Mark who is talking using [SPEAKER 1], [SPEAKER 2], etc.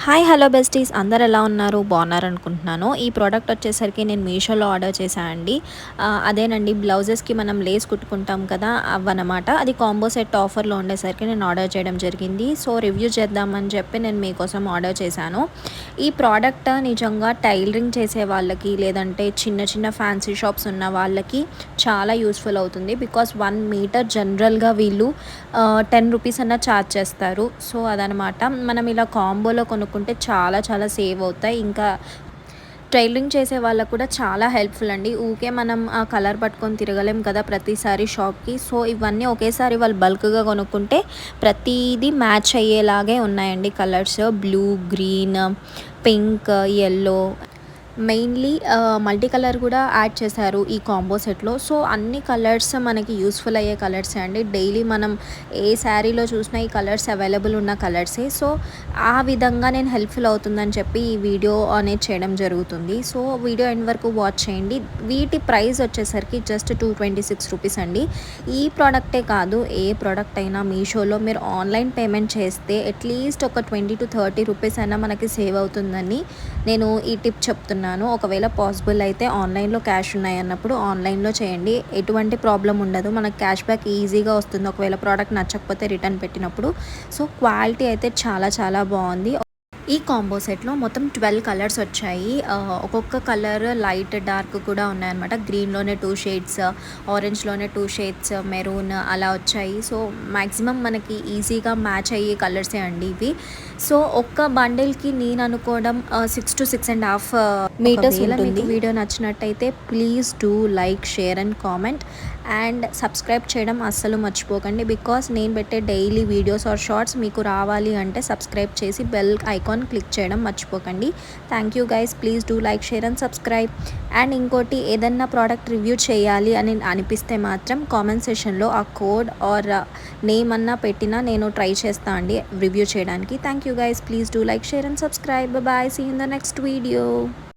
[SPEAKER 1] Hi hello besties అందరు ఎలా ఉన్నారు బాగున్నారు అనుకుంటున్నాను. ఈ ప్రోడక్ట్ వచ్చేసరికి నేను మీషోలో ఆర్డర్ చేశాను అండి. అదేనండి బ్లౌజెస్కి మనం లేస్ కుట్టుకుంటాం కదా అవన్నమాట. అది కాంబో సెట్ ఆఫర్లో ఉండేసరికి నేను ఆర్డర్ చేయడం జరిగింది. సో రివ్యూ చేద్దామని చెప్పి నేను మీకోసం ఆర్డర్ చేశాను. ఈ ప్రోడక్ట్ నిజంగా టైలరింగ్ చేసే వాళ్ళకి లేదంటే చిన్న చిన్న ఫ్యాన్సీ షాప్స్ ఉన్న వాళ్ళకి చాలా యూస్ఫుల్ అవుతుంది. బికాస్ 1 మీటర్ జనరల్గా వీళ్ళు 10 రూపీస్ అన్న ఛార్జ్ చేస్తారు. సో అదనమాట మనం ఇలా కాంబోలో కొనుక్కుంటే చాలా చాలా సేవ్ అవుతాయి. ఇంకా టైలరింగ్ చేసే వాళ్ళకు కూడా చాలా హెల్ప్ఫుల్ అండి. ఊకే మనం ఆ కలర్ పట్టుకొని తిరగలేం కదా ప్రతిసారి షాప్కి. సో ఇవన్నీ ఒకేసారి వాళ్ళు బల్క్గా కొనుక్కుంటే ప్రతిదీ మ్యాచ్ అయ్యేలాగే ఉన్నాయండి. Colours blue, green, pink, yellow, mainly multi colour కూడా యాడ్ చేశారు ఈ కాంబో సెట్లో. సో అన్ని కలర్స్ మనకి యూస్ఫుల్ అయ్యే కలర్సే అండి. డైలీ మనం ఏ శారీలో చూసినా ఈ కలర్స్ అవైలబుల్ ఉన్న కలర్సే. సో ఆ విధంగా నేను హెల్ప్ఫుల్ అవుతుందని చెప్పి ఈ వీడియో అనేది చేయడం జరుగుతుంది. సో వీడియో ఎండ్ వరకు వాచ్ చేయండి. వీటి ప్రైస్ వచ్చేసరికి జస్ట్ 226 రూపీస్ అండి. ఈ ప్రోడక్టే కాదు, ఏ ప్రోడక్ట్ అయినా మీషోలో మీరు ఆన్లైన్ పేమెంట్ చేస్తే అట్లీస్ట్ ఒక 20 to 30 రూపీస్ అయినా మనకి సేవ్ అవుతుందని నేను ఈ టిప్ చెప్తున్నాను. ఒకవేళ పాసిబుల్ అయితే ఆన్లైన్లో క్యాష్ ఉన్నాయి అన్నప్పుడు ఆన్లైన్లో చేయండి. ఎటువంటి ప్రాబ్లం ఉండదు. మనకు క్యాష్ బ్యాక్ ఈజీగా వస్తుంది ఒకవేళ ప్రోడక్ట్ నచ్చకపోతే రిటర్న్ పెట్టినప్పుడు. సో క్వాలిటీ అయితే చాలా చాలా బాగుంది. ఈ కాంబో సెట్లో మొత్తం 12 కలర్స్ వచ్చాయి. ఒక్కొక్క కలర్ లైట్ డార్క్ కూడా ఉన్నాయన్నమాట. గ్రీన్లోనే 2 షేడ్స్, ఆరెంజ్లోనే 2 షేడ్స్, మెరూన్ అలా వచ్చాయి. సో మ్యాక్సిమం మనకి ఈజీగా మ్యాచ్ అయ్యే కలర్సే అండి ఇవి. సో ఒక్క బండిల్కి నేను అనుకోవడం 6 to 6.5 మీటర్స్ ఉంటుంది. మీకు వీడియో నచ్చినట్టయితే please do like, share and comment and subscribe చేయడం అస్సలు మర్చిపోకండి. బికాస్ నేను పెట్టే డైలీ వీడియోస్ ఆర్ షార్ట్స్ మీకు రావాలి అంటే సబ్స్క్రైబ్ చేసి బెల్ ఐకాన్ క్లిక్ చేయడం మర్చిపోకండి. Thank you guys. Please do like, share and subscribe. And ఇంకోటి, ఏదన్నా ప్రోడక్ట్ రివ్యూ చేయాలి అని అనిపిస్తే మాత్రం కామెంట్ సెషన్లో ఆ కోడ్ ఆర్ నేమ్ అన్నా పెట్టినా నేను ట్రై చేస్తాను అండి రివ్యూ చేయడానికి. Thank you guys. Please do like, share and subscribe. Bye. See you in the next video.